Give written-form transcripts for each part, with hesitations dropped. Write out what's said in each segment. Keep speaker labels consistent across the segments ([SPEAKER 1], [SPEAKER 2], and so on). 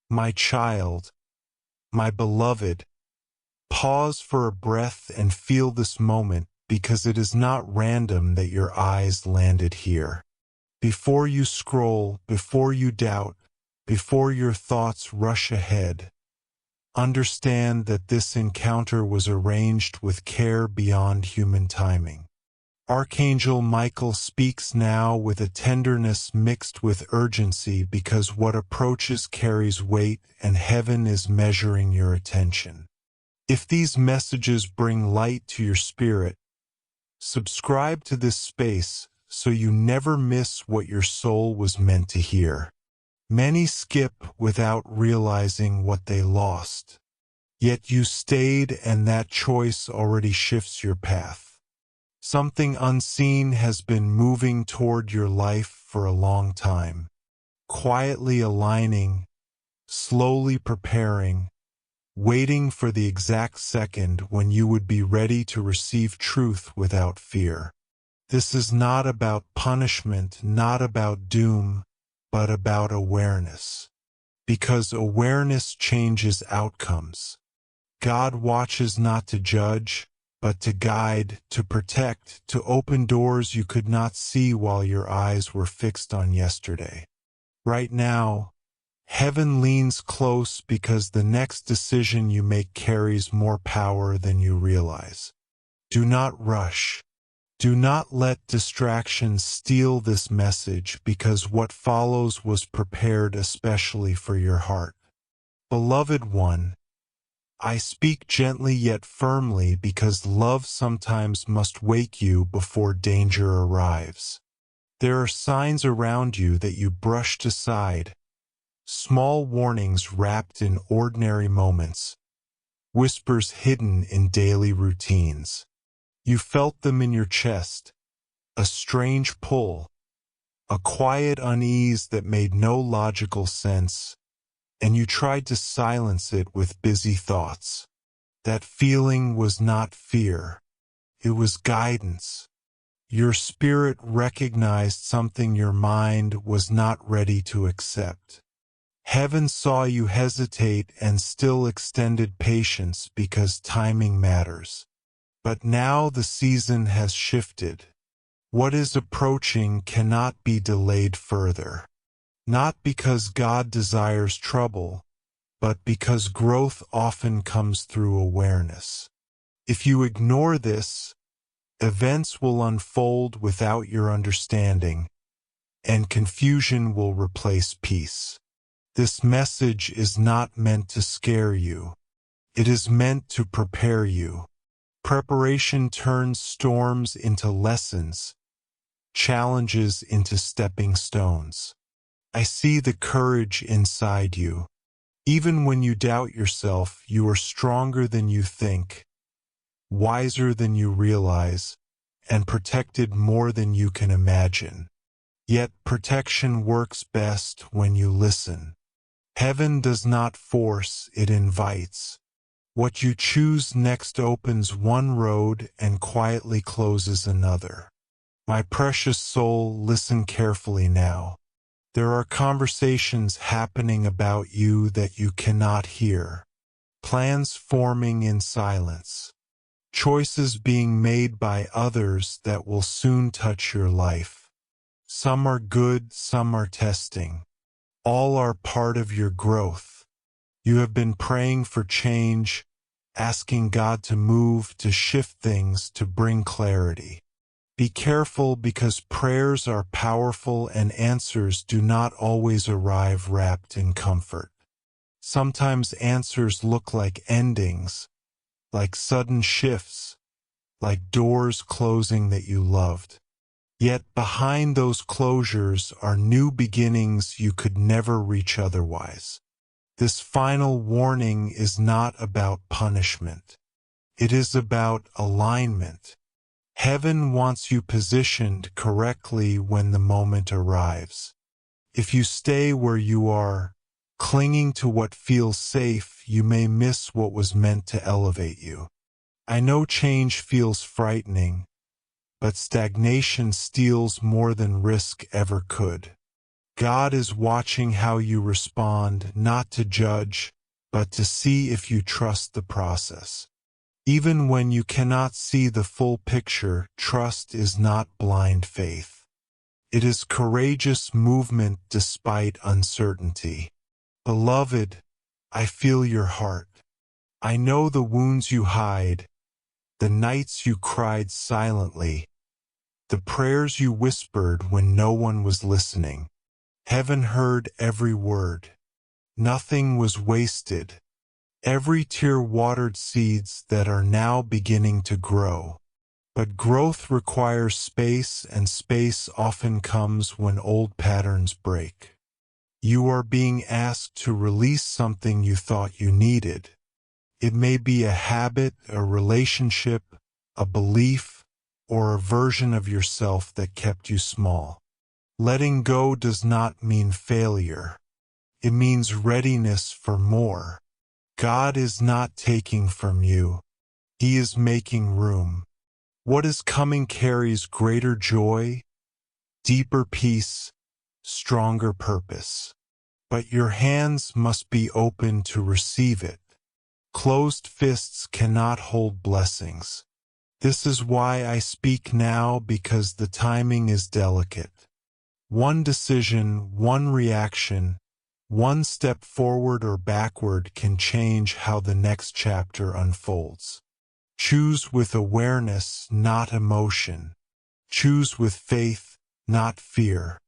[SPEAKER 1] My child, my beloved, pause for a breath and feel this moment, because it is not random that your eyes landed here. Before you scroll, before you doubt, before your thoughts rush ahead, understand that this encounter was arranged with care beyond human timing. Archangel Michael speaks now with a tenderness mixed with urgency, because what approaches carries weight and heaven is measuring your attention. If these messages bring light to your spirit, subscribe to this space so you never miss what your soul was meant to hear. Many skip without realizing what they lost. Yet you stayed, and that choice already shifts your path. Something unseen has been moving toward your life for a long time, quietly aligning, slowly preparing, waiting for the exact second when you would be ready to receive truth without fear. This is not about punishment, not about doom, but about awareness. Because awareness changes outcomes. God watches not to judge, but to guide, to protect, to open doors you could not see while your eyes were fixed on yesterday. Right now, heaven leans close, because the next decision you make carries more power than you realize. Do not rush. Do not let distractions steal this message, because what follows was prepared especially for your heart. Beloved one, I speak gently yet firmly, because love sometimes must wake you before danger arrives. There are signs around you that you brushed aside, small warnings wrapped in ordinary moments, whispers hidden in daily routines. You felt them in your chest, a strange pull, a quiet unease that made no logical sense, and you tried to silence it with busy thoughts. That feeling was not fear. It was guidance. Your spirit recognized something your mind was not ready to accept. Heaven saw you hesitate and still extended patience, because timing matters. But now the season has shifted. What is approaching cannot be delayed further. Not because God desires trouble, but because growth often comes through awareness. If you ignore this, events will unfold without your understanding, and confusion will replace peace. This message is not meant to scare you. It is meant to prepare you. Preparation turns storms into lessons, challenges into stepping stones. I see the courage inside you. Even when you doubt yourself, you are stronger than you think, wiser than you realize, and protected more than you can imagine. Yet protection works best when you listen. Heaven does not force, it invites. What you choose next opens one road and quietly closes another. My precious soul, listen carefully now. There are conversations happening about you that you cannot hear. Plans forming in silence. Choices being made by others that will soon touch your life. Some are good, some are testing. All are part of your growth. You have been praying for change, asking God to move, to shift things, to bring clarity. Be careful, because prayers are powerful and answers do not always arrive wrapped in comfort. Sometimes answers look like endings, like sudden shifts, like doors closing that you loved. Yet behind those closures are new beginnings you could never reach otherwise. This final warning is not about punishment. It is about alignment. Heaven wants you positioned correctly when the moment arrives. If you stay where you are, clinging to what feels safe, you may miss what was meant to elevate you. I know change feels frightening, but stagnation steals more than risk ever could. God is watching how you respond, not to judge, but to see if you trust the process. Even when you cannot see the full picture, trust is not blind faith. It is courageous movement despite uncertainty. Beloved, I feel your heart. I know the wounds you hide, the nights you cried silently, the prayers you whispered when no one was listening. Heaven heard every word. Nothing was wasted. Every tear watered seeds that are now beginning to grow. But growth requires space, and space often comes when old patterns break. You are being asked to release something you thought you needed. It may be a habit, a relationship, a belief, or a version of yourself that kept you small. Letting go does not mean failure. It means readiness for more. God is not taking from you. He is making room. What is coming carries greater joy, deeper peace, stronger purpose. But your hands must be open to receive it. Closed fists cannot hold blessings. This is why I speak now, because the timing is delicate. One decision, one reaction, one step forward or backward can change how the next chapter unfolds. Choose with awareness, not emotion. Choose with faith, not fear.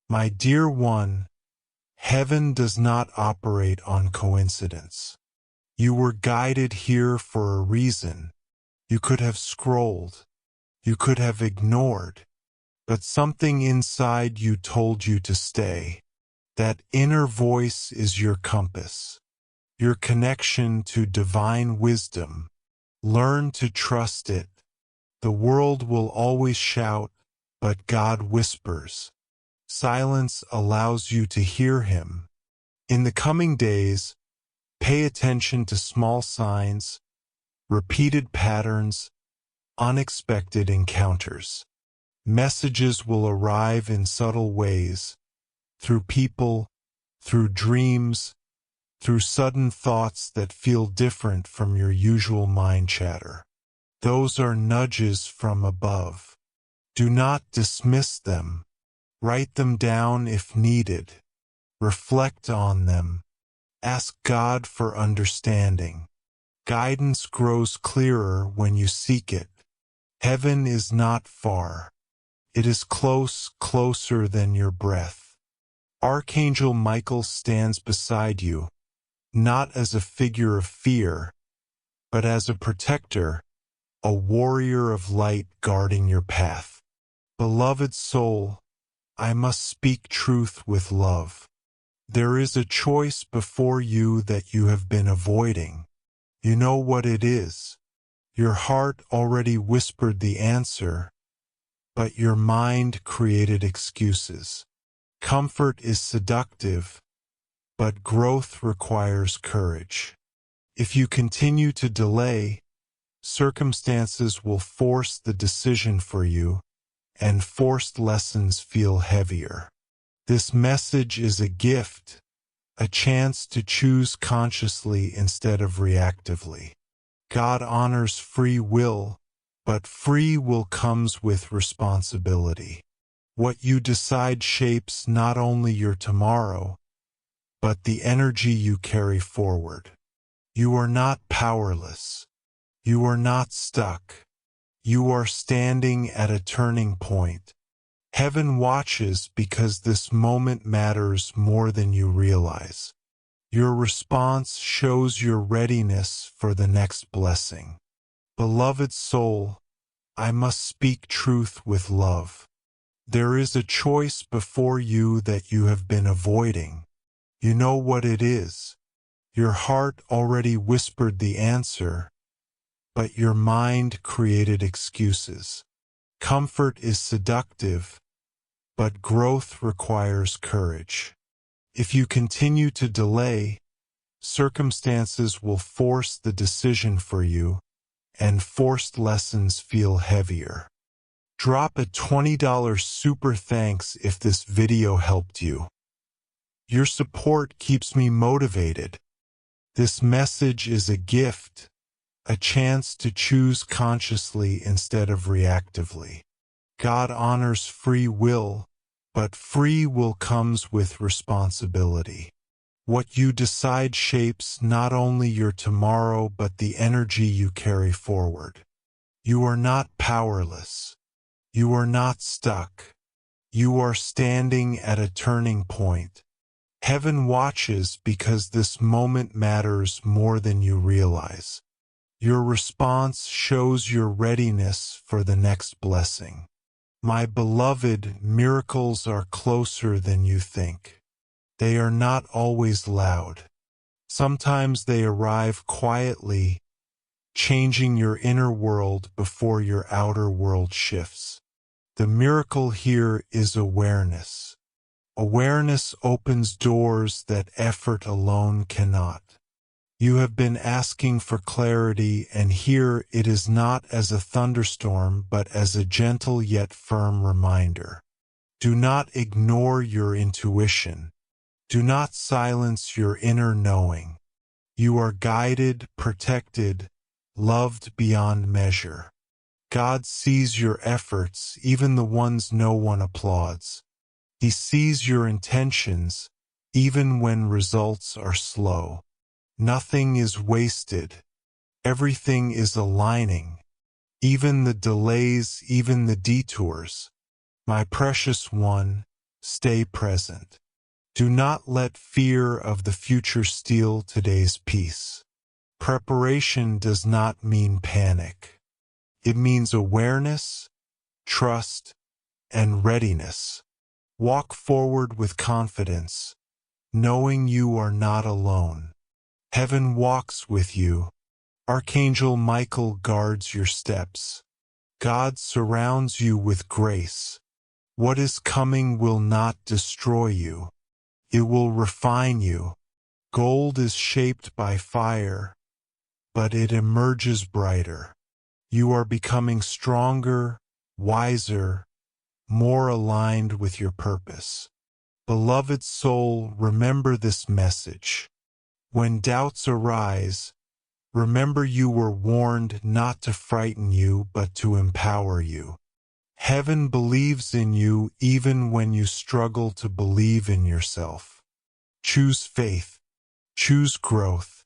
[SPEAKER 1] My dear one, heaven does not operate on coincidence. You were guided here for a reason. You could have scrolled. You could have ignored. But something inside you told you to stay. That inner voice is your compass. Your connection to divine wisdom. Learn to trust it. The world will always shout, but God whispers. Silence allows you to hear Him. In the coming days, pay attention to small signs, repeated patterns, unexpected encounters. Messages will arrive in subtle ways, through people, through dreams, through sudden thoughts that feel different from your usual mind chatter. Those are nudges from above. Do not dismiss them. Write them down if needed. Reflect on them. Ask God for understanding. Guidance grows clearer when you seek it. Heaven is not far. It is close, closer than your breath. Archangel Michael stands beside you, not as a figure of fear, but as a protector, a warrior of light guarding your path. Beloved soul, I must speak truth with love. There is a choice before you that you have been avoiding. You know what it is. Your heart already whispered the answer, but your mind created excuses. Comfort is seductive, but growth requires courage. If you continue to delay, circumstances will force the decision for you, and forced lessons feel heavier. This message is a gift, a chance to choose consciously instead of reactively. God honors free will, but free will comes with responsibility. What you decide shapes not only your tomorrow, but the energy you carry forward. You are not powerless. You are not stuck. You are standing at a turning point. Heaven watches because this moment matters more than you realize. Your response shows your readiness for the next blessing. Beloved soul, I must speak truth with love. There is a choice before you that you have been avoiding. You know what it is. Your heart already whispered the answer, but your mind created excuses. Comfort is seductive, but growth requires courage. If you continue to delay, circumstances will force the decision for you, and forced lessons feel heavier. Drop a $20 super thanks if this video helped you. Your support keeps me motivated. This message is a gift, a chance to choose consciously instead of reactively. God honors free will, but free will comes with responsibility. What you decide shapes not only your tomorrow but the energy you carry forward. You are not powerless. You are not stuck. You are standing at a turning point. Heaven watches because this moment matters more than you realize. Your response shows your readiness for the next blessing. My beloved, miracles are closer than you think. They are not always loud. Sometimes they arrive quietly, changing your inner world before your outer world shifts. The miracle here is awareness. Awareness opens doors that effort alone cannot. You have been asking for clarity, and here it is, not as a thunderstorm but as a gentle yet firm reminder. Do not ignore your intuition. Do not silence your inner knowing. You are guided, protected, loved beyond measure. God sees your efforts, even the ones no one applauds. He sees your intentions, even when results are slow. Nothing is wasted. Everything is aligning. Even the delays, even the detours. My precious one, stay present. Do not let fear of the future steal today's peace. Preparation does not mean panic. It means awareness, trust, and readiness. Walk forward with confidence, knowing you are not alone. Heaven walks with you. Archangel Michael guards your steps. God surrounds you with grace. What is coming will not destroy you. It will refine you. Gold is shaped by fire, but it emerges brighter. You are becoming stronger, wiser, more aligned with your purpose. Beloved soul, remember this message. When doubts arise, remember you were warned not to frighten you but to empower you. Heaven believes in you even when you struggle to believe in yourself. Choose faith. Choose growth.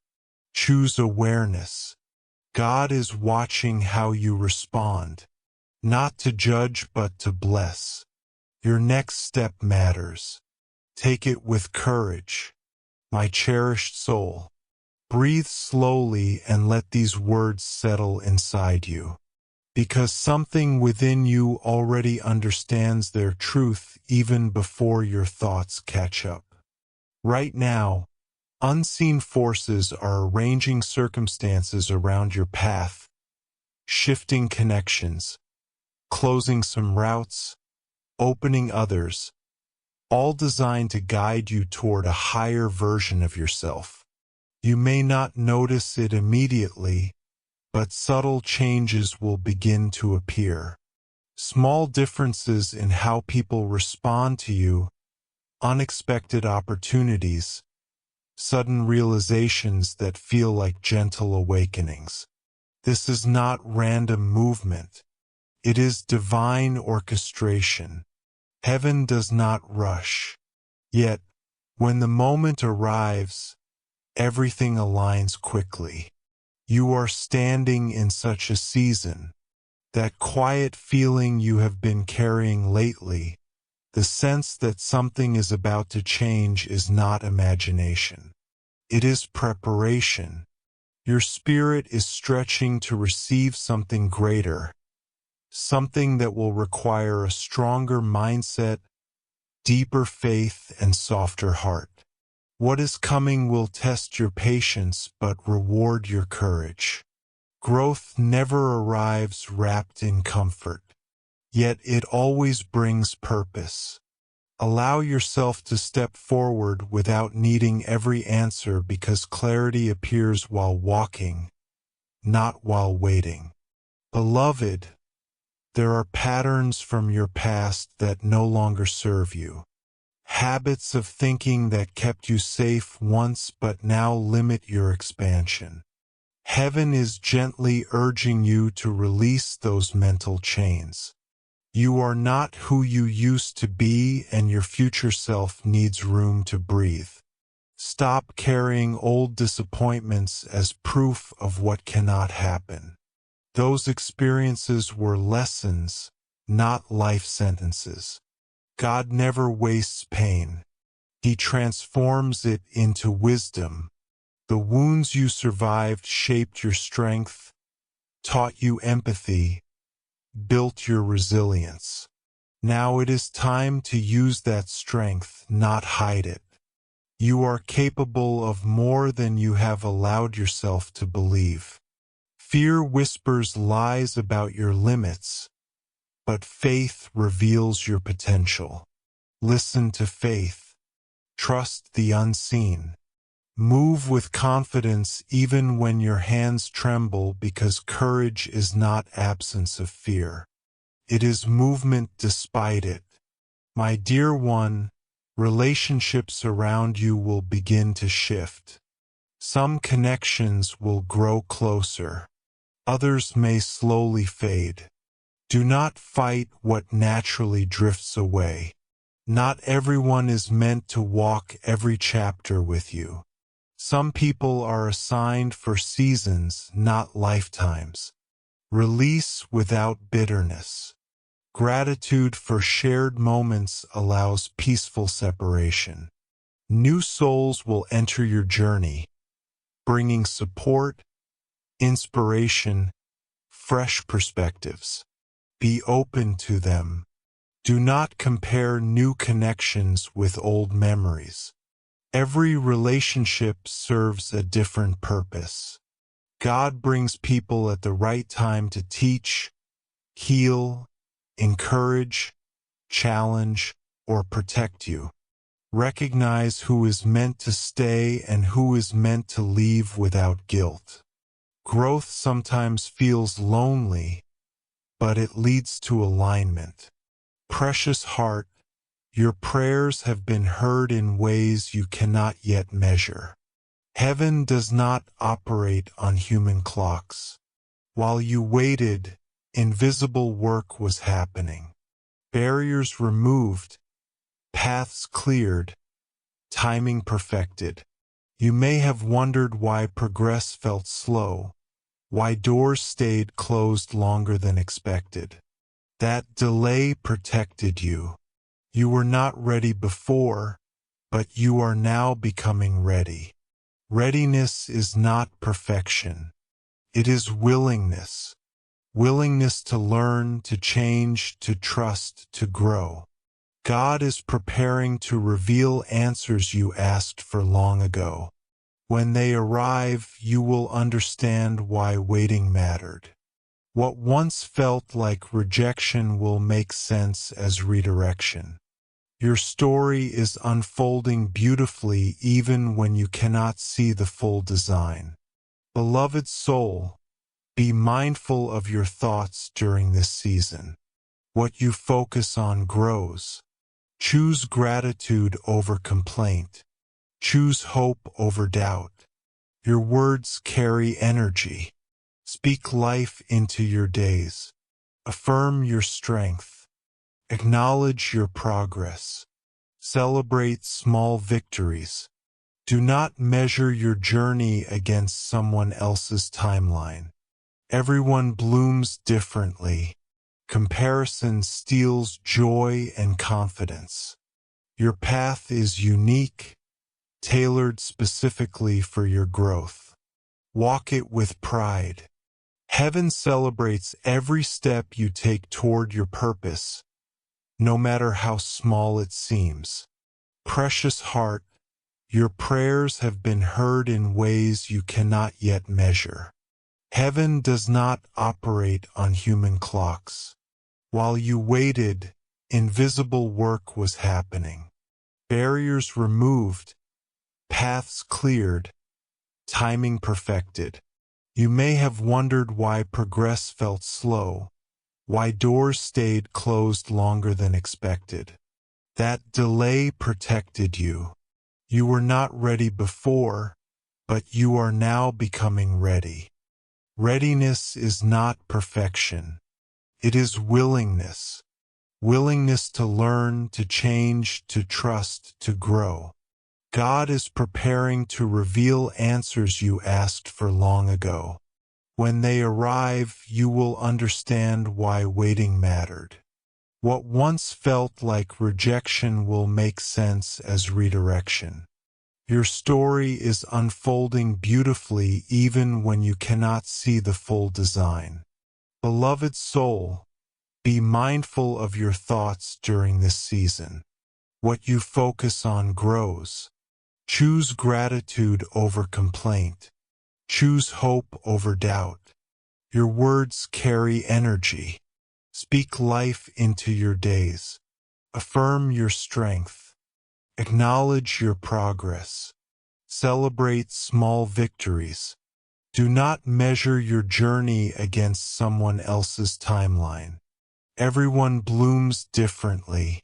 [SPEAKER 1] Choose awareness. God is watching how you respond, not to judge but to bless. Your next step matters. Take it with courage. My cherished soul, breathe slowly and let these words settle inside you. Because something within you already understands their truth even before your thoughts catch up. Right now, unseen forces are arranging circumstances around your path, shifting connections, closing some routes, opening others, all designed to guide you toward a higher version of yourself. You may not notice it immediately, but subtle changes will begin to appear. Small differences in how people respond to you, unexpected opportunities, sudden realizations that feel like gentle awakenings. This is not random movement. It is divine orchestration. Heaven does not rush. Yet, when the moment arrives, everything aligns quickly. You are standing in such a season. That quiet feeling you have been carrying lately, the sense that something is about to change, is not imagination. It is preparation. Your spirit is stretching to receive something greater, something that will require a stronger mindset, deeper faith, and softer heart. What is coming will test your patience but reward your courage. Growth never arrives wrapped in comfort, yet it always brings purpose. Allow yourself to step forward without needing every answer, because clarity appears while walking, not while waiting. Beloved, there are patterns from your past that no longer serve you. Habits of thinking that kept you safe once but now limit your expansion. Heaven is gently urging you to release those mental chains. You are not who you used to be, and your future self needs room to breathe. Stop carrying old disappointments as proof of what cannot happen. Those experiences were lessons, not life sentences. God never wastes pain. He transforms it into wisdom. The wounds you survived shaped your strength, taught you empathy, built your resilience. Now it is time to use that strength, not hide it. You are capable of more than you have allowed yourself to believe. Fear whispers lies about your limits, but faith reveals your potential. Listen to faith. Trust the unseen. Move with confidence even when your hands tremble, because courage is not absence of fear. It is movement despite it. My dear one, relationships around you will begin to shift. Some connections will grow closer. Others may slowly fade. Do not fight what naturally drifts away. Not everyone is meant to walk every chapter with you. Some people are assigned for seasons, not lifetimes. Release without bitterness. Gratitude for shared moments allows peaceful separation. New souls will enter your journey, bringing support, inspiration, fresh perspectives. Be open to them. Do not compare new connections with old memories. Every relationship serves a different purpose. God brings people at the right time to teach, heal, encourage, challenge, or protect you. Recognize who is meant to stay and who is meant to leave without guilt. Growth sometimes feels lonely, but it leads to alignment. Precious heart, your prayers have been heard in ways you cannot yet measure. Heaven does not operate on human clocks. While you waited, invisible work was happening. Barriers removed, paths cleared, timing perfected. You may have wondered why progress felt slow, why doors stayed closed longer than expected. That delay protected you. You were not ready before, but you are now becoming ready. Readiness is not perfection. It is willingness. Willingness to learn, to change, to trust, to grow. God is preparing to reveal answers you asked for long ago. When they arrive, you will understand why waiting mattered. What once felt like rejection will make sense as redirection. Your story is unfolding beautifully even when you cannot see the full design. Beloved soul, be mindful of your thoughts during this season. What you focus on grows. Choose gratitude over complaint. Choose hope over doubt. Your words carry energy. Speak life into your days. Affirm your strength. Acknowledge your progress. Celebrate small victories. Do not measure your journey against someone else's timeline. Everyone blooms differently. Comparison steals joy and confidence. Your path is unique, tailored specifically for your growth. Walk it with pride. Heaven celebrates every step you take toward your purpose, no matter how small it seems. Precious heart, your prayers have been heard in ways you cannot yet measure. Heaven does not operate on human clocks. While you waited, invisible work was happening. Barriers removed, paths cleared, timing perfected. You may have wondered why progress felt slow, why doors stayed closed longer than expected. That delay protected you. You were not ready before, but you are now becoming ready. Readiness is not perfection. It is willingness. Willingness to learn, to change, to trust, to grow. God is preparing to reveal answers you asked for long ago. When they arrive, you will understand why waiting mattered. What once felt like rejection will make sense as redirection. Your story is unfolding beautifully even when you cannot see the full design. Beloved soul, be mindful of your thoughts during this season. What you focus on grows. Choose gratitude over complaint. Choose hope over doubt. Your words carry energy. Speak life into your days. Affirm your strength. Acknowledge your progress. Celebrate small victories. Do not measure your journey against someone else's timeline. Everyone blooms differently.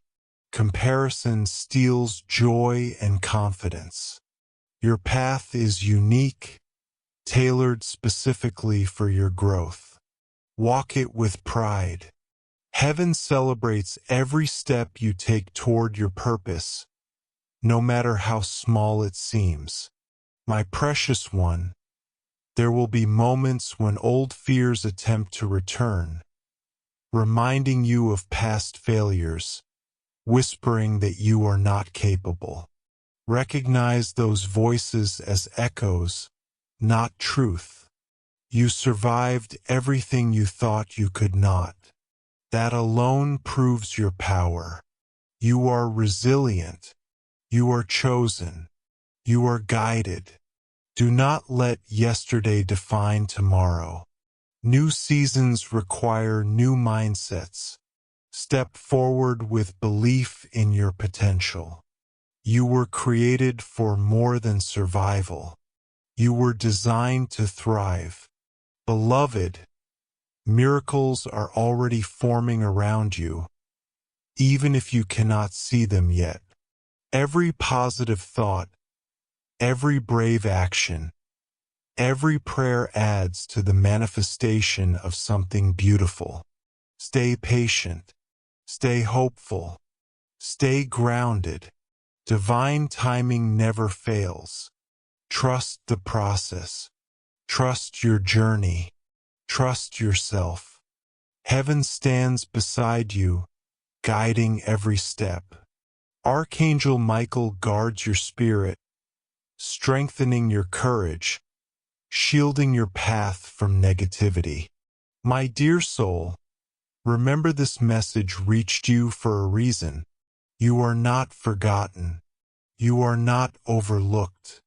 [SPEAKER 1] Comparison steals joy and confidence. Your path is unique, tailored specifically for your growth. Walk it with pride. Heaven celebrates every step you take toward your purpose, no matter how small it seems. My precious one, there will be moments when old fears attempt to return, reminding you of past failures, whispering that you are not capable. Recognize those voices as echoes, not truth. You survived everything you thought you could not. That alone proves your power. You are resilient. You are chosen. You are guided. Do not let yesterday define tomorrow. New seasons require new mindsets. Step forward with belief in your potential. You were created for more than survival. You were designed to thrive. Beloved, miracles are already forming around you, even if you cannot see them yet. Every positive thought, every brave action, every prayer adds to the manifestation of something beautiful. Stay patient. Stay hopeful. Stay grounded. Divine timing never fails. Trust the process. Trust your journey. Trust yourself. Heaven stands beside you, guiding every step. Archangel Michael guards your spirit, strengthening your courage, shielding your path from negativity. My dear soul, remember this message reached you for a reason. You are not forgotten. You are not overlooked.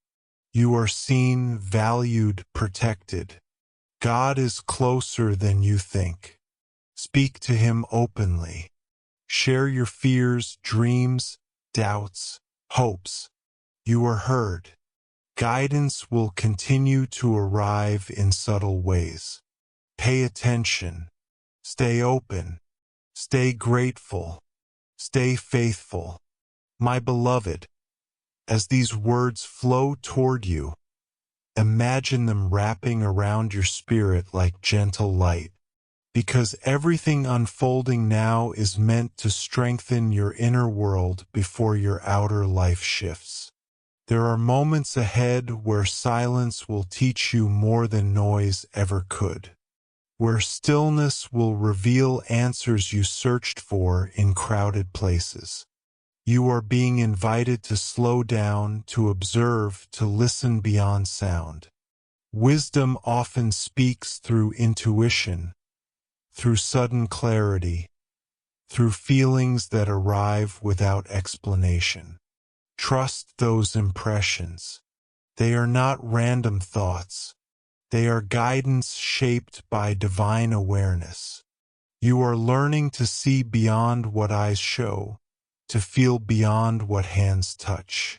[SPEAKER 1] You are seen, valued, protected. God is closer than you think. Speak to Him openly. Share your fears, dreams, doubts, hopes. You are heard. Guidance will continue to arrive in subtle ways. Pay attention. Stay open. Stay grateful. Stay faithful. My beloved, as these words flow toward you, imagine them wrapping around your spirit like gentle light, because everything unfolding now is meant to strengthen your inner world before your outer life shifts. There are moments ahead where silence will teach you more than noise ever could, where stillness will reveal answers you searched for in crowded places. You are being invited to slow down, to observe, to listen beyond sound. Wisdom often speaks through intuition, through sudden clarity, through feelings that arrive without explanation. Trust those impressions. They are not random thoughts. They are guidance shaped by divine awareness. You are learning to see beyond what eyes show, to feel beyond what hands touch.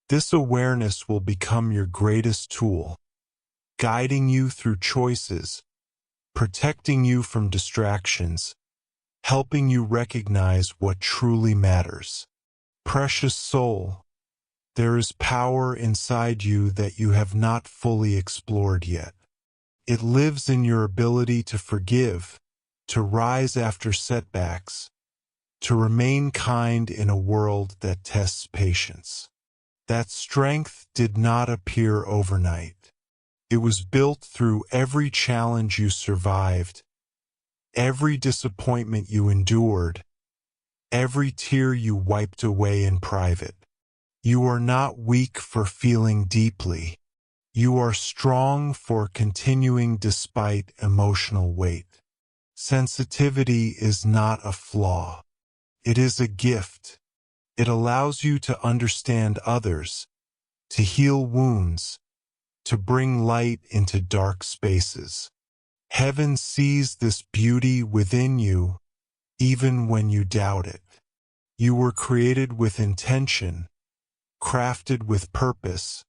[SPEAKER 1] This awareness will become your greatest tool, guiding you through choices, protecting you from distractions, helping you recognize what truly matters. Precious soul, there is power inside you that you have not fully explored yet. It lives in your ability to forgive, to rise after setbacks, to remain kind in a world that tests patience. That strength did not appear overnight. It was built through every challenge you survived, every disappointment you endured, every tear you wiped away in private. You are not weak for feeling deeply. You are strong for continuing despite emotional weight. Sensitivity is not a flaw. It is a gift. It allows you to understand others, to heal wounds, to bring light into dark spaces. Heaven sees this beauty within you, even when you doubt it. You were created with intention, crafted with purpose,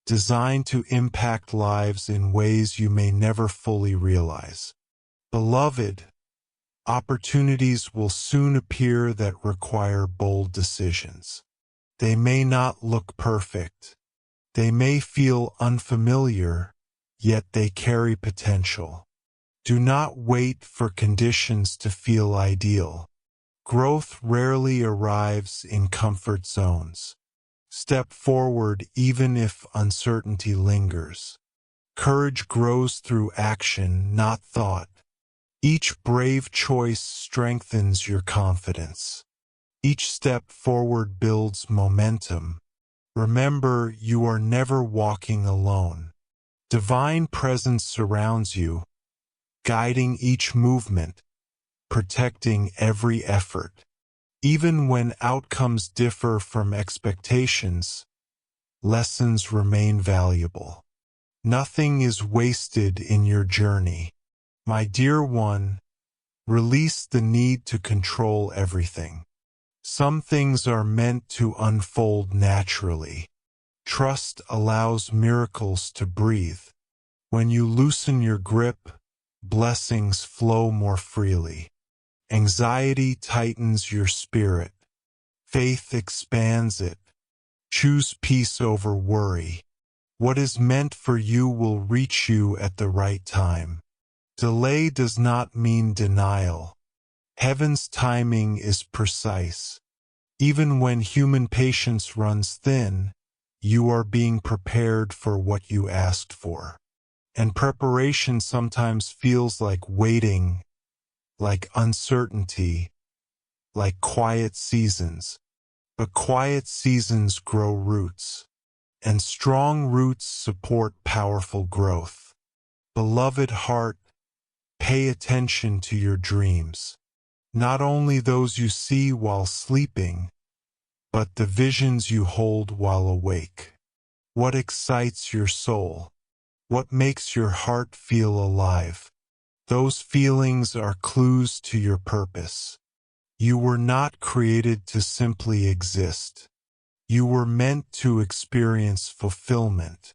[SPEAKER 1] designed to impact lives in ways you may never fully realize. Beloved, opportunities will soon appear that require bold decisions. They may not look perfect. They may feel unfamiliar, yet they carry potential. Do not wait for conditions to feel ideal. Growth rarely arrives in comfort zones. Step forward even if uncertainty lingers. Courage grows through action, not thought. Each brave choice strengthens your confidence. Each step forward builds momentum. Remember, you are never walking alone. Divine presence surrounds you, guiding each movement, protecting every effort. Even when outcomes differ from expectations, lessons remain valuable. Nothing is wasted in your journey. My dear one, release the need to control everything. Some things are meant to unfold naturally. Trust allows miracles to breathe. When you loosen your grip, blessings flow more freely. Anxiety tightens your spirit. Faith expands it. Choose peace over worry. What is meant for you will reach you at the right time. Delay does not mean denial. Heaven's timing is precise. Even when human patience runs thin, you are being prepared for what you asked for. And preparation sometimes feels like waiting, like uncertainty, like quiet seasons. But quiet seasons grow roots, and strong roots support powerful growth. Beloved heart, pay attention to your dreams. Not only those you see while sleeping, but the visions you hold while awake. What excites your soul? What makes your heart feel alive? Those feelings are clues to your purpose. You were not created to simply exist. You were meant to experience fulfillment.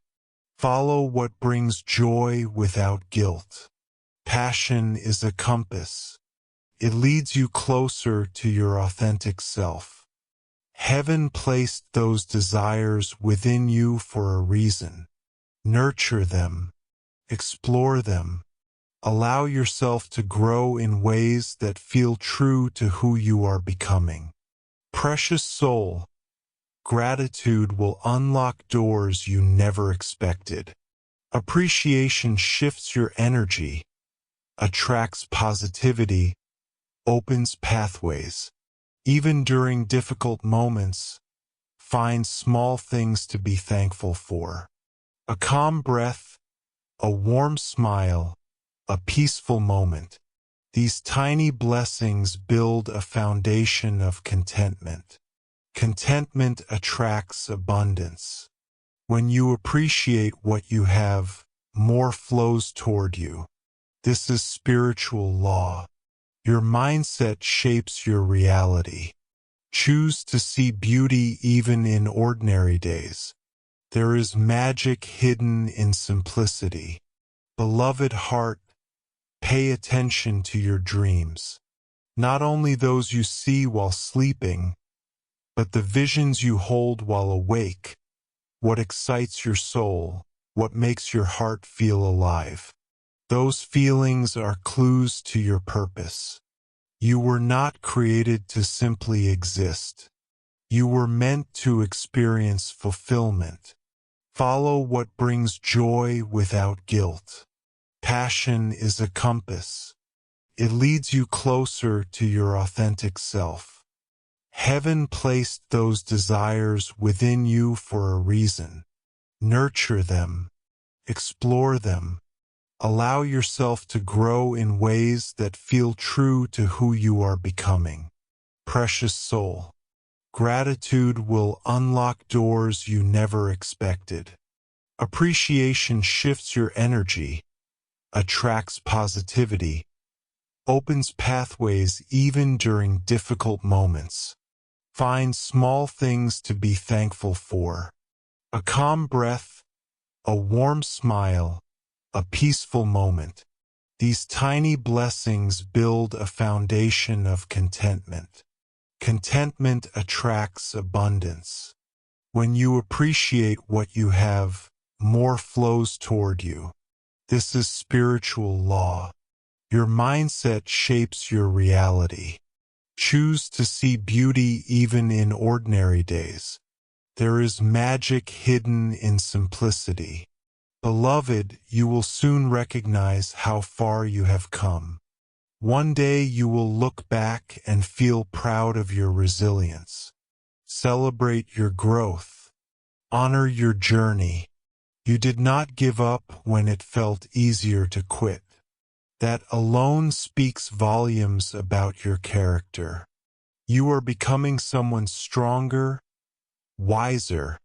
[SPEAKER 1] Follow what brings joy without guilt. Passion is a compass. It leads you closer to your authentic self. Heaven placed those desires within you for a reason. Nurture them. Explore them. Allow yourself to grow in ways that feel true to who you are becoming. Precious soul, gratitude will unlock doors you never expected. Appreciation shifts your energy, attracts positivity, opens pathways. Even during difficult moments, find small things to be thankful for. A calm breath, a warm smile, a peaceful moment. These tiny blessings build a foundation of contentment. Contentment attracts abundance. When you appreciate what you have, more flows toward you. This is spiritual law. Your mindset shapes your reality. Choose to see beauty even in ordinary days. There is magic hidden in simplicity. Beloved heart, pay attention to your dreams. Not only those you see while sleeping, but the visions you hold while awake, what excites your soul, what makes your heart feel alive. Those feelings are clues to your purpose. You were not created to simply exist. You were meant to experience fulfillment. Follow what brings joy without guilt. Passion is a compass. It leads you closer to your authentic self. Heaven placed those desires within you for a reason. Nurture them. Explore them. Allow yourself to grow in ways that feel true to who you are becoming. Precious soul. Gratitude will unlock doors you never expected. Appreciation shifts your energy, attracts positivity, opens pathways even during difficult moments. Find small things to be thankful for. A calm breath, a warm smile, a peaceful moment. These tiny blessings build a foundation of contentment. Contentment attracts abundance. When you appreciate what you have, more flows toward you. This is spiritual law. Your mindset shapes your reality. Choose to see beauty even in ordinary days. There is magic hidden in simplicity. Beloved, you will soon recognize how far you have come. One day you will look back and feel proud of your resilience. Celebrate your growth. Honor your journey. You did not give up when it felt easier to quit. That alone speaks volumes about your character. You are becoming someone stronger, wiser,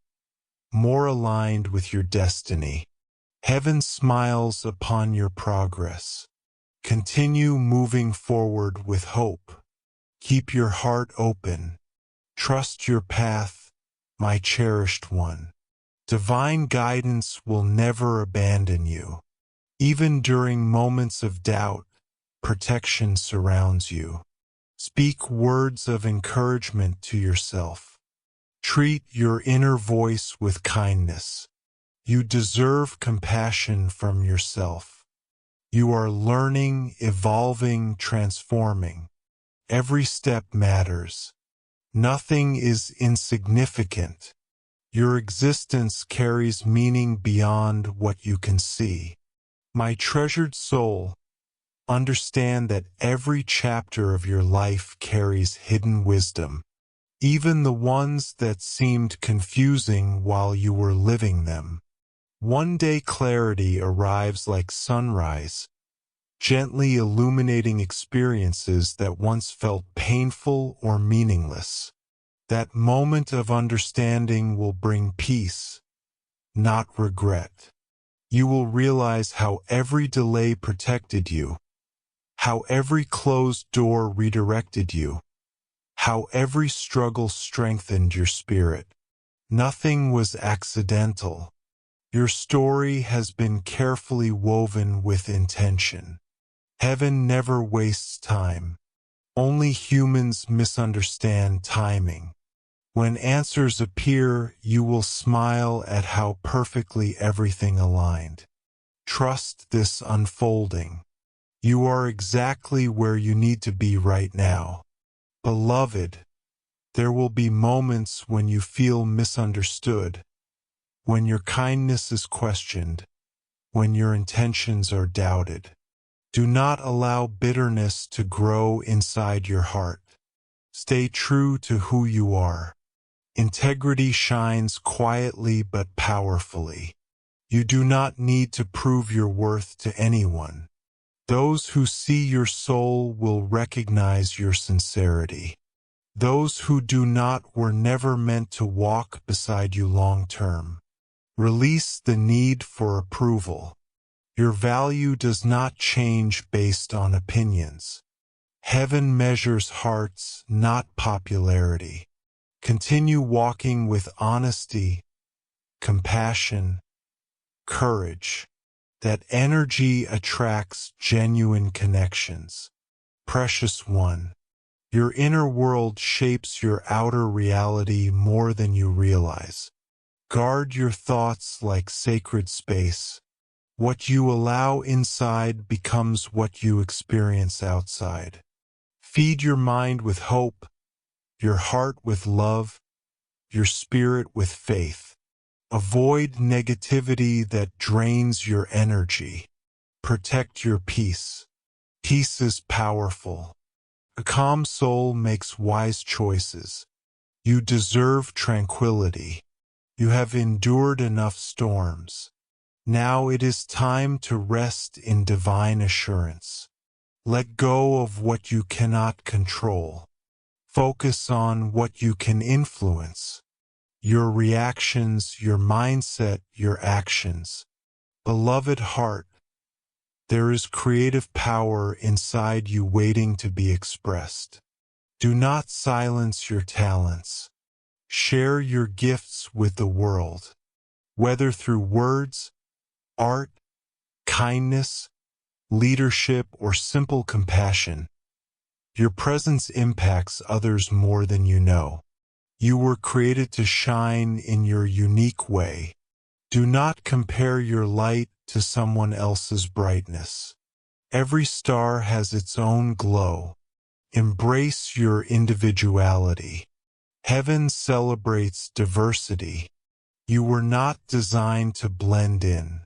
[SPEAKER 1] more aligned with your destiny. Heaven smiles upon your progress. Continue moving forward with hope. Keep your heart open. Trust your path, my cherished one. Divine guidance will never abandon you. Even during moments of doubt, protection surrounds you. Speak words of encouragement to yourself. Treat your inner voice with kindness. You deserve compassion from yourself. You are learning, evolving, transforming. Every step matters. Nothing is insignificant. Your existence carries meaning beyond what you can see. My treasured soul, understand that every chapter of your life carries hidden wisdom, even the ones that seemed confusing while you were living them. One day clarity arrives like sunrise, gently illuminating experiences that once felt painful or meaningless. That moment of understanding will bring peace, not regret. You will realize how every delay protected you, how every closed door redirected you, how every struggle strengthened your spirit. Nothing was accidental. Your story has been carefully woven with intention. Heaven never wastes time. Only humans misunderstand timing. When answers appear, you will smile at how perfectly everything aligned. Trust this unfolding. You are exactly where you need to be right now. Beloved, there will be moments when you feel misunderstood, when your kindness is questioned, when your intentions are doubted. Do not allow bitterness to grow inside your heart. Stay true to who you are. Integrity shines quietly but powerfully. You do not need to prove your worth to anyone. Those who see your soul will recognize your sincerity. Those who do not were never meant to walk beside you long term. Release the need for approval. Your value does not change based on opinions. Heaven measures hearts, not popularity. Continue walking with honesty, compassion, courage. That energy attracts genuine connections. Precious one, Your inner world shapes your outer reality more than you realize. Guard your thoughts like sacred space. What you allow inside becomes what you experience outside. Feed your mind with hope, your heart with love, your spirit with faith. Avoid negativity that drains your energy. Protect your peace. Peace is powerful. A calm soul makes wise choices. You deserve tranquility. You have endured enough storms. Now it is time to rest in divine assurance. Let go of what you cannot control. Focus on what you can influence. Your reactions, your mindset, your actions. Beloved heart, there is creative power inside you waiting to be expressed. Do not silence your talents. Share your gifts with the world, whether through words, art, kindness, leadership, or simple compassion. Your presence impacts others more than you know. You were created to shine in your unique way. Do not compare your light to someone else's brightness. Every star has its own glow. Embrace your individuality. Heaven celebrates diversity. You were not designed to blend in.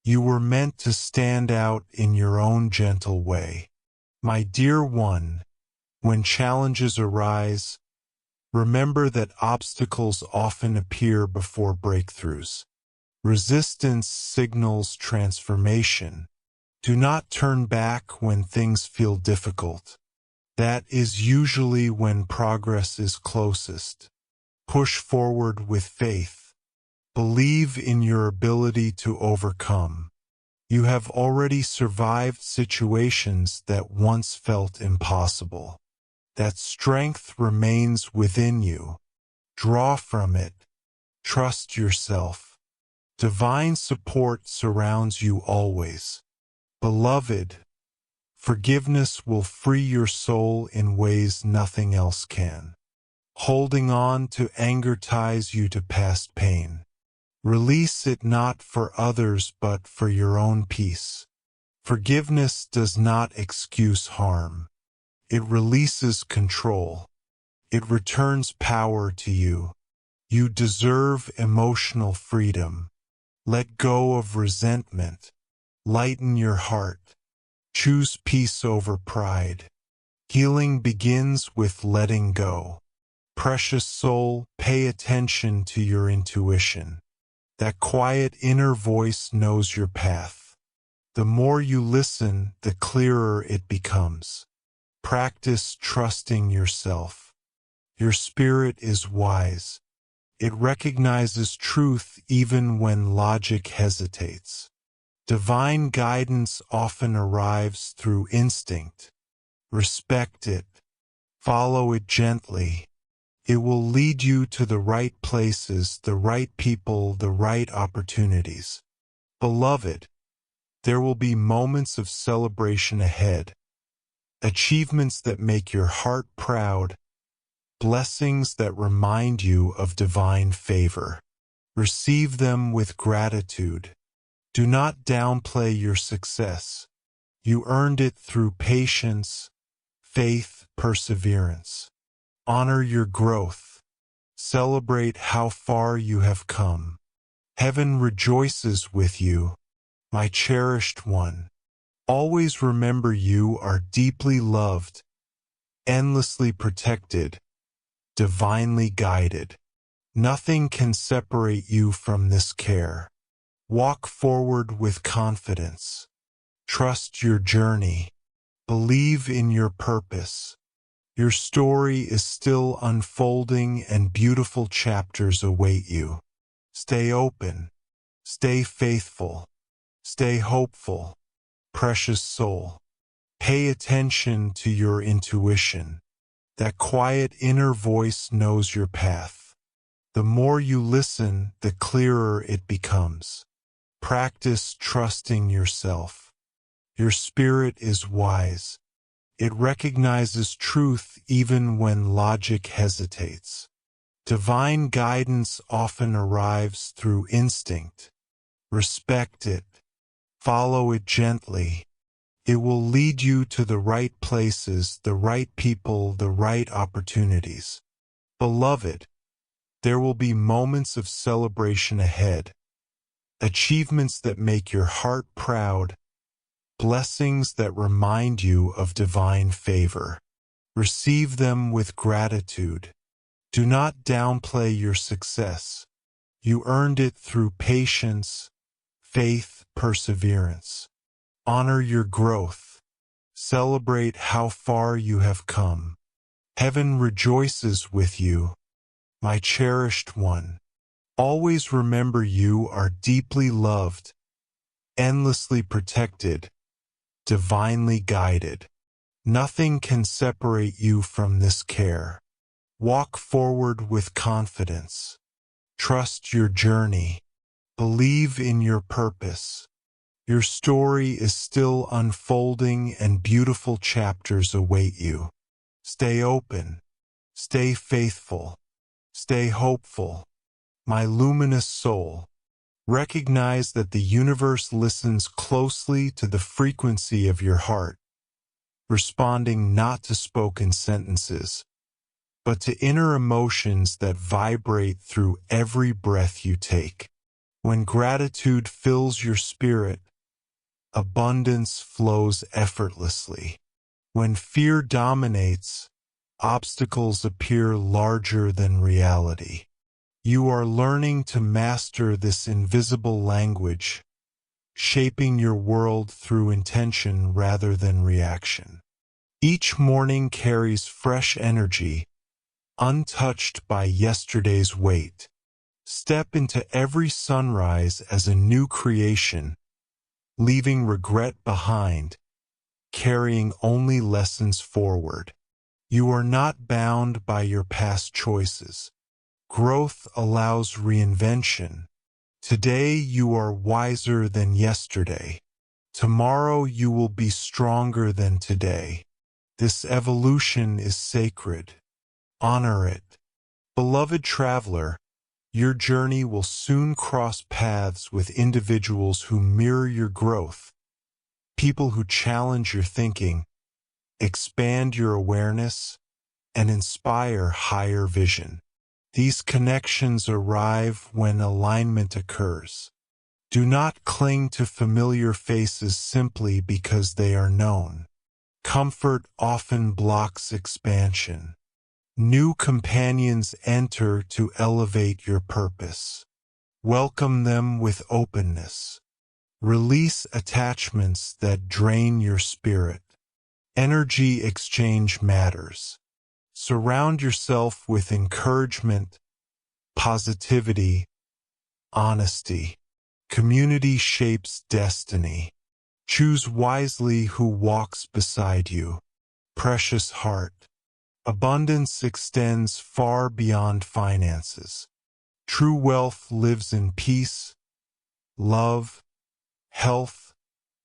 [SPEAKER 1] You were meant to stand out in your own gentle way. My dear one, when challenges arise, remember that obstacles often appear before breakthroughs. Resistance signals transformation. Do not turn back when things feel difficult. That is usually when progress is closest. Push forward with faith. Believe in your ability to overcome. You have already survived situations that once felt impossible. That strength remains within you. Draw from it. Trust yourself. Divine support surrounds you always. Beloved, forgiveness will free your soul in ways nothing else can. Holding on to anger ties you to past pain. Release it not for others but for your own peace. Forgiveness does not excuse harm. It releases control. It returns power to you. You deserve emotional freedom. Let go of resentment. Lighten your heart. Choose peace over pride. Healing begins with letting go. Precious soul, pay attention to your intuition. That quiet inner voice knows your path. The more you listen, the clearer it becomes. Practice trusting yourself. Your spirit is wise. It recognizes truth even when logic hesitates. Divine guidance often arrives through instinct. Respect it. Follow it gently. It will lead you to the right places, the right people, the right opportunities. Beloved, there will be moments of celebration ahead. Achievements that make your heart proud. Blessings that remind you of divine favor. Receive them with gratitude. Do not downplay your success. You earned it through patience, faith, perseverance. Honor your growth. Celebrate how far you have come. Heaven rejoices with you, my cherished one. Always remember you are deeply loved, endlessly protected, divinely guided. Nothing can separate you from this care. Walk forward with confidence. Trust your journey. Believe in your purpose. Your story is still unfolding and beautiful chapters await you. Stay open. Stay faithful. Stay hopeful. Precious soul. Pay attention to your intuition. That quiet inner voice knows your path. The more you listen, the clearer it becomes. Practice trusting yourself. Your spirit is wise. It recognizes truth even when logic hesitates. Divine guidance often arrives through instinct. Respect it. Follow it gently. It will lead you to the right places, the right people, the right opportunities. Beloved, there will be moments of celebration ahead, achievements that make your heart proud, blessings that remind you of divine favor. Receive them with gratitude. Do not downplay your success. You earned it through patience, faith, perseverance. Honor your growth. Celebrate how far you have come. Heaven rejoices with you, my cherished one. Always remember you are deeply loved, endlessly protected, divinely guided. Nothing can separate you from this care. Walk forward with confidence. Trust your journey. Believe in your purpose. Your story is still unfolding and beautiful chapters await you. Stay open. Stay faithful. Stay hopeful. My luminous soul, recognize that the universe listens closely to the frequency of your heart, responding not to spoken sentences, but to inner emotions that vibrate through every breath you take. When gratitude fills your spirit, abundance flows effortlessly. When fear dominates, obstacles appear larger than reality. You are learning to master this invisible language, shaping your world through intention rather than reaction. Each morning carries fresh energy, untouched by yesterday's weight. Step into every sunrise as a new creation, leaving regret behind, carrying only lessons forward. You are not bound by your past choices. Growth allows reinvention. Today you are wiser than yesterday. Tomorrow you will be stronger than today. This evolution is sacred. Honor it. Beloved traveler, your journey will soon cross paths with individuals who mirror your growth, people who challenge your thinking, expand your awareness, and inspire higher vision. These connections arrive when alignment occurs. Do not cling to familiar faces simply because they are known. Comfort often blocks expansion. New companions enter to elevate your purpose. Welcome them with openness. Release attachments that drain your spirit. Energy exchange matters. Surround yourself with encouragement, positivity, honesty. Community shapes destiny. Choose wisely who walks beside you. Precious heart. Abundance extends far beyond finances. True wealth lives in peace, love, health,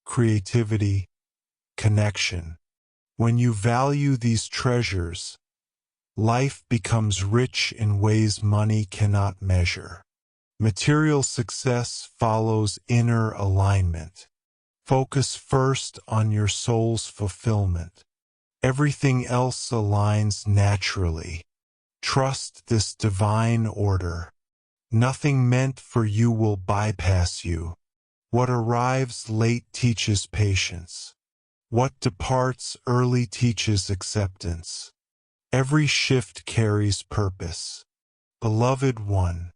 [SPEAKER 1] creativity, connection. When you value these treasures, life becomes rich in ways money cannot measure. Material success follows inner alignment. Focus first on your soul's fulfillment. Everything else aligns naturally. Trust this divine order. Nothing meant for you will bypass you. What arrives late teaches patience. What departs early teaches acceptance. Every shift carries purpose. Beloved one,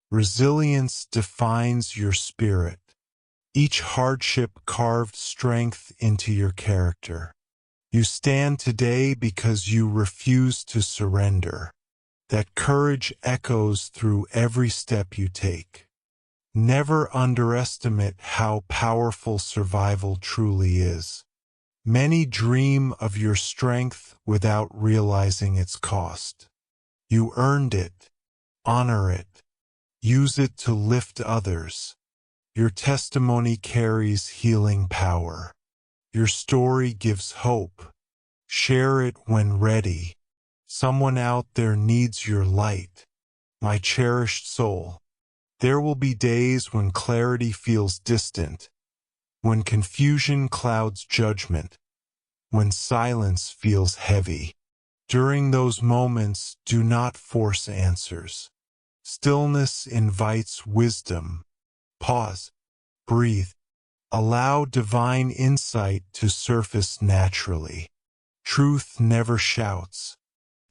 [SPEAKER 1] resilience defines your spirit. Each hardship carved strength into your character. You stand today because you refuse to surrender. That courage echoes through every step you take. Never underestimate how powerful survival truly is. Many dream of your strength without realizing its cost. You earned it. Honor it. Use it to lift others. Your testimony carries healing power. Your story gives hope. Share it when ready. Someone out there needs your light. My cherished soul. There will be days when clarity feels distant, when confusion clouds judgment, when silence feels heavy. During those moments, do not force answers. Stillness invites wisdom. Pause. Breathe. Allow divine insight to surface naturally. Truth never shouts.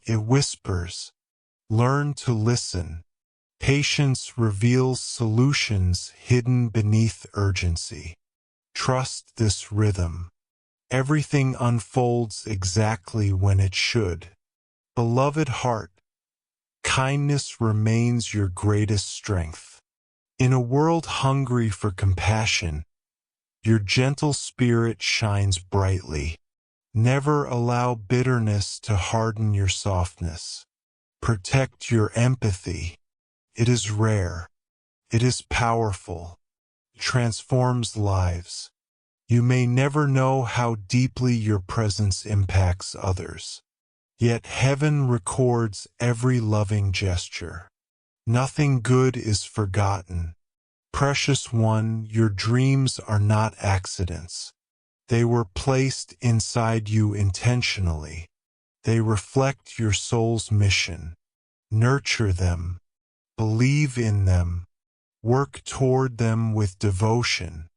[SPEAKER 1] It whispers. Learn to listen. Patience reveals solutions hidden beneath urgency. Trust this rhythm. Everything unfolds exactly when it should. Beloved heart, kindness remains your greatest strength. In a world hungry for compassion, your gentle spirit shines brightly. Never allow bitterness to harden your softness. Protect your empathy. It is rare. It is powerful. It transforms lives. You may never know how deeply your presence impacts others. Yet heaven records every loving gesture. Nothing good is forgotten. Precious one, your dreams are not accidents. They were placed inside you intentionally. They reflect your soul's mission. Nurture them. Believe in them. Work toward them with devotion.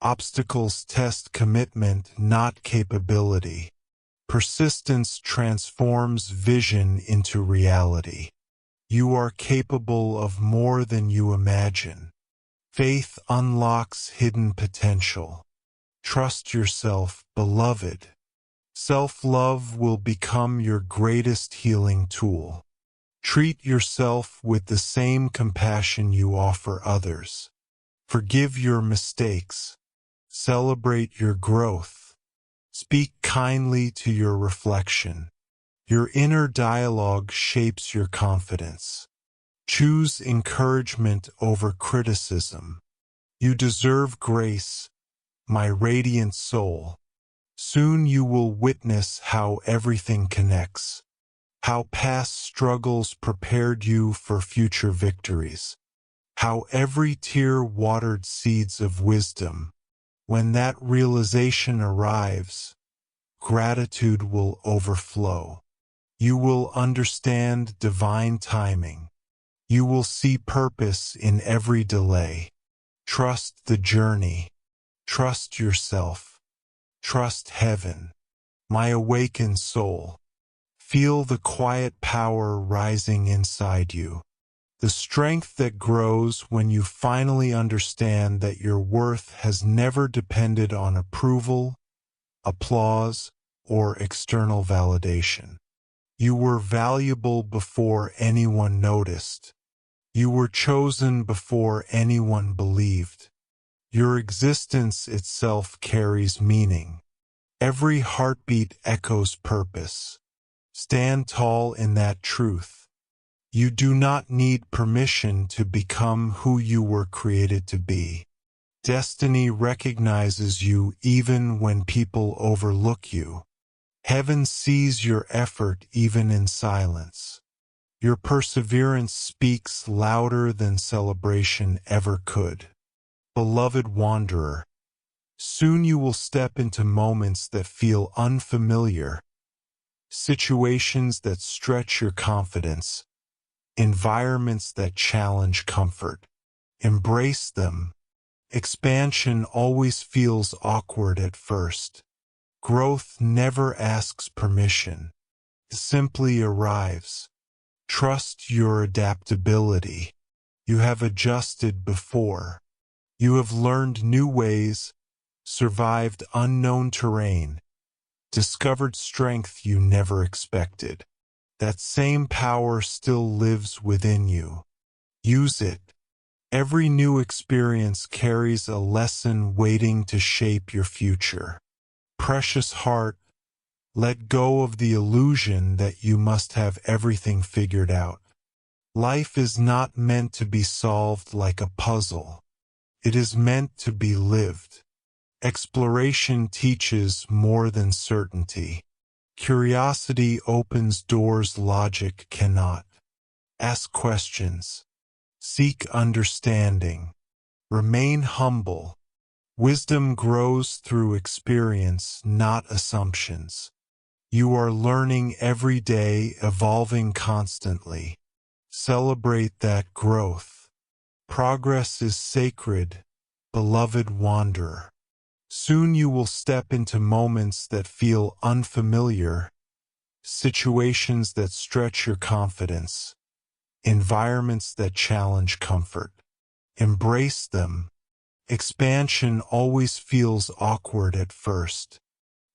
[SPEAKER 1] Obstacles test commitment, not capability. Persistence transforms vision into reality. You are capable of more than you imagine. Faith unlocks hidden potential. Trust yourself, beloved. Self-love will become your greatest healing tool. Treat yourself with the same compassion you offer others. Forgive your mistakes. Celebrate your growth. Speak kindly to your reflection. Your inner dialogue shapes your confidence. Choose encouragement over criticism. You deserve grace, my radiant soul. Soon you will witness how everything connects, how past struggles prepared you for future victories, how every tear watered seeds of wisdom. When that realization arrives, gratitude will overflow. You will understand divine timing. You will see purpose in every delay. Trust the journey. Trust yourself. Trust heaven. My awakened soul. Feel the quiet power rising inside you. The strength that grows when you finally understand that your worth has never depended on approval, applause, or external validation. You were valuable before anyone noticed. You were chosen before anyone believed. Your existence itself carries meaning. Every heartbeat echoes purpose. Stand tall in that truth. You do not need permission to become who you were created to be. Destiny recognizes you even when people overlook you. Heaven sees your effort even in silence. Your perseverance speaks louder than celebration ever could. Beloved wanderer, soon you will step into moments that feel unfamiliar, situations that stretch your confidence, environments that challenge comfort. Embrace them. Expansion always feels awkward at first. Growth never asks permission. It simply arrives. Trust your adaptability. You have adjusted before. You have learned new ways, survived unknown terrain, discovered strength you never expected. That same power still lives within you. Use it. Every new experience carries a lesson waiting to shape your future. Precious heart, let go of the illusion that you must have everything figured out. Life is not meant to be solved like a puzzle. It is meant to be lived. Exploration teaches more than certainty. Curiosity opens doors logic cannot. Ask questions. Seek understanding. Remain humble. Wisdom grows through experience, not assumptions. You are learning every day, evolving constantly. Celebrate that growth. Progress is sacred, beloved wanderer. Soon you will step into moments that feel unfamiliar, situations that stretch your confidence, environments that challenge comfort. Embrace them. Expansion always feels awkward at first.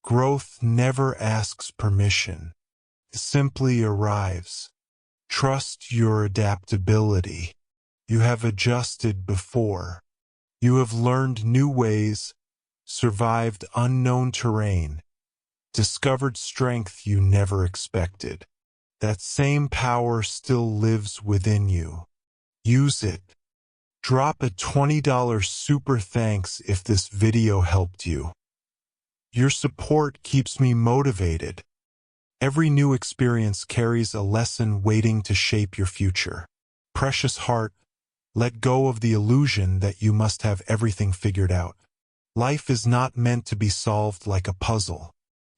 [SPEAKER 1] Growth never asks permission. It simply arrives. Trust your adaptability. You have adjusted before. You have learned new ways, survived unknown terrain, discovered strength you never expected. That same power still lives within you. Use it. Drop a $20 super thanks if this video helped you. Your support keeps me motivated. Every new experience carries a lesson waiting to shape your future. Precious heart, let go of the illusion that you must have everything figured out. Life is not meant to be solved like a puzzle.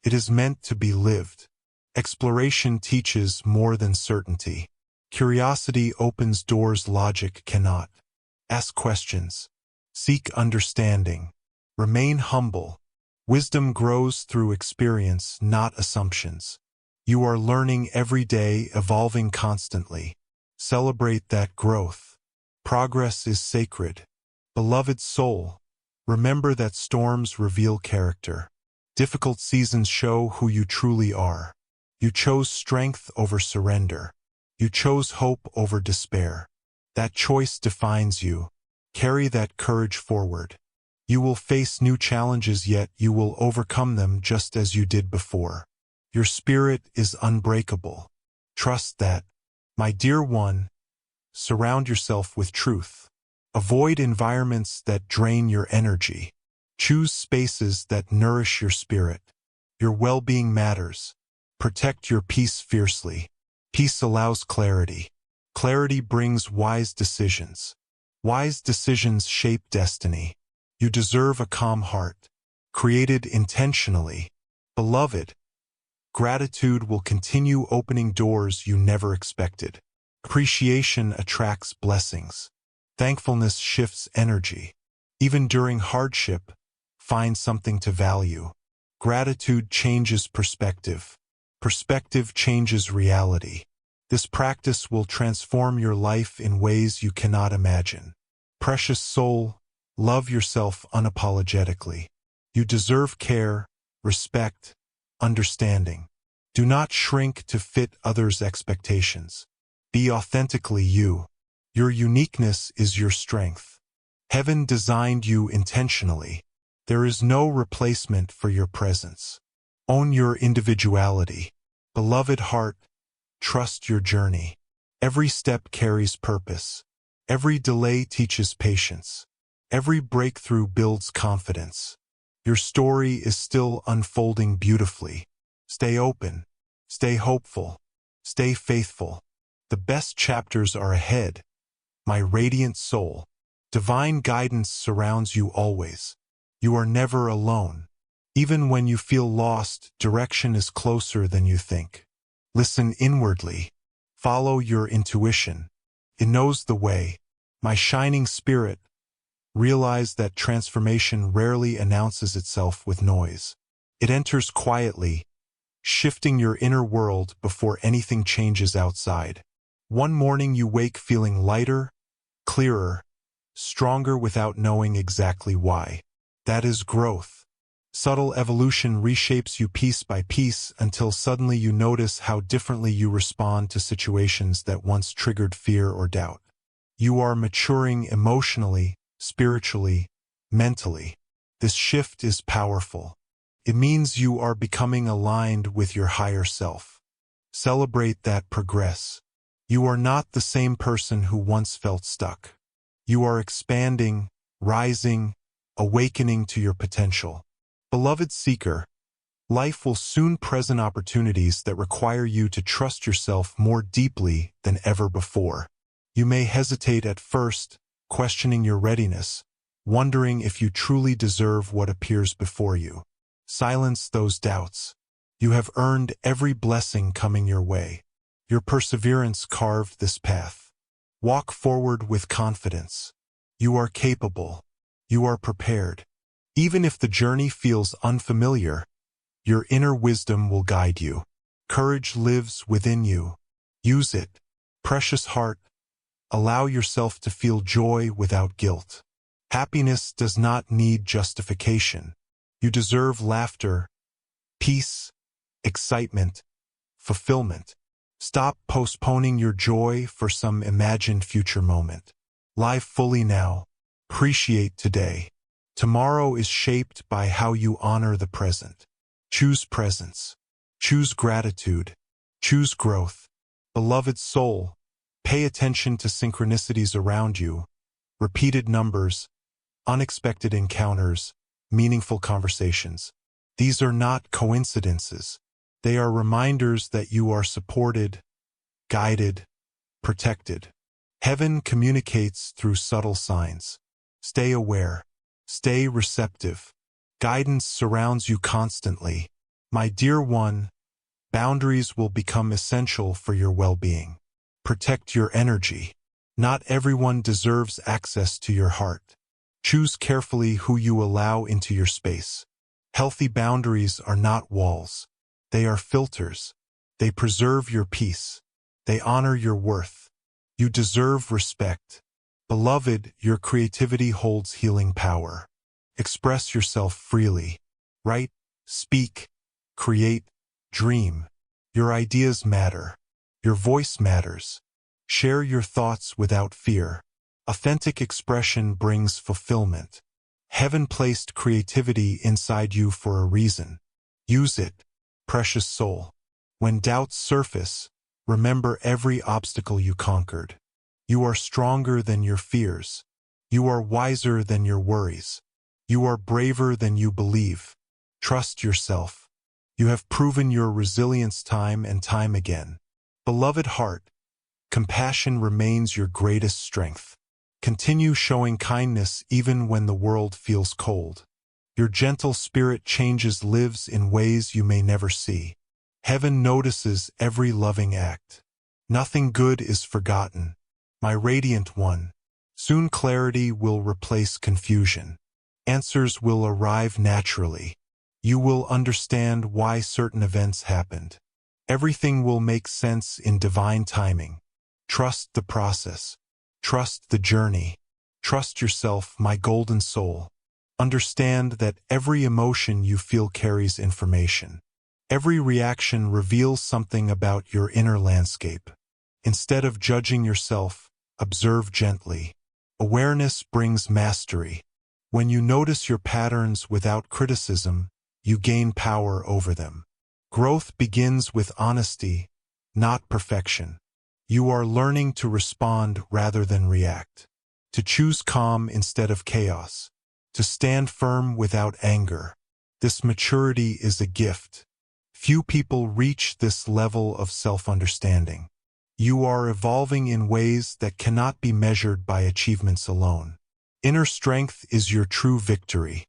[SPEAKER 1] It is meant to be lived. Exploration teaches more than certainty. Curiosity opens doors logic cannot. Ask questions. Seek understanding. Remain humble. Wisdom grows through experience, not assumptions. You are learning every day, evolving constantly. Celebrate that growth. Progress is sacred. Beloved soul, remember that storms reveal character. Difficult seasons show who you truly are. You chose strength over surrender. You chose hope over despair. That choice defines you. Carry that courage forward. You will face new challenges, yet you will overcome them just as you did before. Your spirit is unbreakable. Trust that. My dear one, surround yourself with truth. Avoid environments that drain your energy. Choose spaces that nourish your spirit. Your well-being matters. Protect your peace fiercely. Peace allows clarity. Clarity brings wise decisions. Wise decisions shape destiny. You deserve a calm heart, created intentionally. Beloved, gratitude will continue opening doors you never expected. Appreciation attracts blessings. Thankfulness shifts energy. Even during hardship, find something to value. Gratitude changes perspective. Perspective changes reality. This practice will transform your life in ways you cannot imagine. Precious soul, love yourself unapologetically. You deserve care, respect, understanding. Do not shrink to fit others' expectations. Be authentically you. Your uniqueness is your strength. Heaven designed you intentionally. There is no replacement for your presence. Own your individuality. Beloved heart, trust your journey. Every step carries purpose. Every delay teaches patience. Every breakthrough builds confidence. Your story is still unfolding beautifully. Stay open. Stay hopeful. Stay faithful. The best chapters are ahead. My radiant soul. Divine guidance surrounds you always. You are never alone. Even when you feel lost, direction is closer than you think. Listen inwardly. Follow your intuition. It knows the way. My shining spirit, realize that transformation rarely announces itself with noise. It enters quietly, shifting your inner world before anything changes outside. One morning you wake feeling lighter, clearer, stronger without knowing exactly why. That is growth. Subtle evolution reshapes you piece by piece until suddenly you notice how differently you respond to situations that once triggered fear or doubt. You are maturing emotionally, spiritually, mentally. This shift is powerful. It means you are becoming aligned with your higher self. Celebrate that progress. You are not the same person who once felt stuck. You are expanding, rising, awakening to your potential. Beloved seeker, Life will soon present opportunities that require you to trust yourself more deeply than ever before. You may hesitate at first, questioning your readiness, wondering if you truly deserve what appears before you. Silence those doubts. You have earned every blessing coming your way. Your perseverance carved this path. Walk forward with confidence. You are capable. You are prepared. Even if the journey feels unfamiliar, your inner wisdom will guide you. Courage lives within you. Use it. Precious heart, allow yourself to feel joy without guilt. Happiness does not need justification. You deserve laughter, peace, excitement, fulfillment. Stop postponing your joy for some imagined future moment. Live fully now. Appreciate today. Tomorrow is shaped by how you honor the present. Choose presence. Choose gratitude. Choose growth. Beloved soul, pay attention to synchronicities around you. Repeated numbers, unexpected encounters, meaningful conversations. These are not coincidences. They are reminders that you are supported, guided, protected. Heaven communicates through subtle signs. Stay aware. Stay receptive. Guidance surrounds you constantly. My dear one, boundaries will become essential for your well-being. Protect your energy. Not everyone deserves access to your heart. Choose carefully who you allow into your space. Healthy boundaries are not walls. They are filters. They preserve your peace. They honor your worth. You deserve respect. Beloved, your creativity holds healing power. Express yourself freely. Write, speak, create, dream. Your ideas matter. Your voice matters. Share your thoughts without fear. Authentic expression brings fulfillment. Heaven placed creativity inside you for a reason. Use it, precious soul. When doubts surface, remember every obstacle you conquered. You are stronger than your fears. You are wiser than your worries. You are braver than you believe. Trust yourself. You have proven your resilience time and time again. Beloved heart, compassion remains your greatest strength. Continue showing kindness even when the world feels cold. Your gentle spirit changes lives in ways you may never see. Heaven notices every loving act. Nothing good is forgotten. My radiant one, soon clarity will replace confusion. Answers will arrive naturally. You will understand why certain events happened. Everything will make sense in divine timing. Trust the process. Trust the journey. Trust yourself, my golden soul. Understand that every emotion you feel carries information. Every reaction reveals something about your inner landscape. Instead of judging yourself, observe gently. Awareness brings mastery. When you notice your patterns without criticism, you gain power over them. Growth begins with honesty, not perfection. You are learning to respond rather than react. To choose calm instead of chaos. To stand firm without anger. This maturity is a gift. Few people reach this level of self-understanding. You are evolving in ways that cannot be measured by achievements alone. Inner strength is your true victory.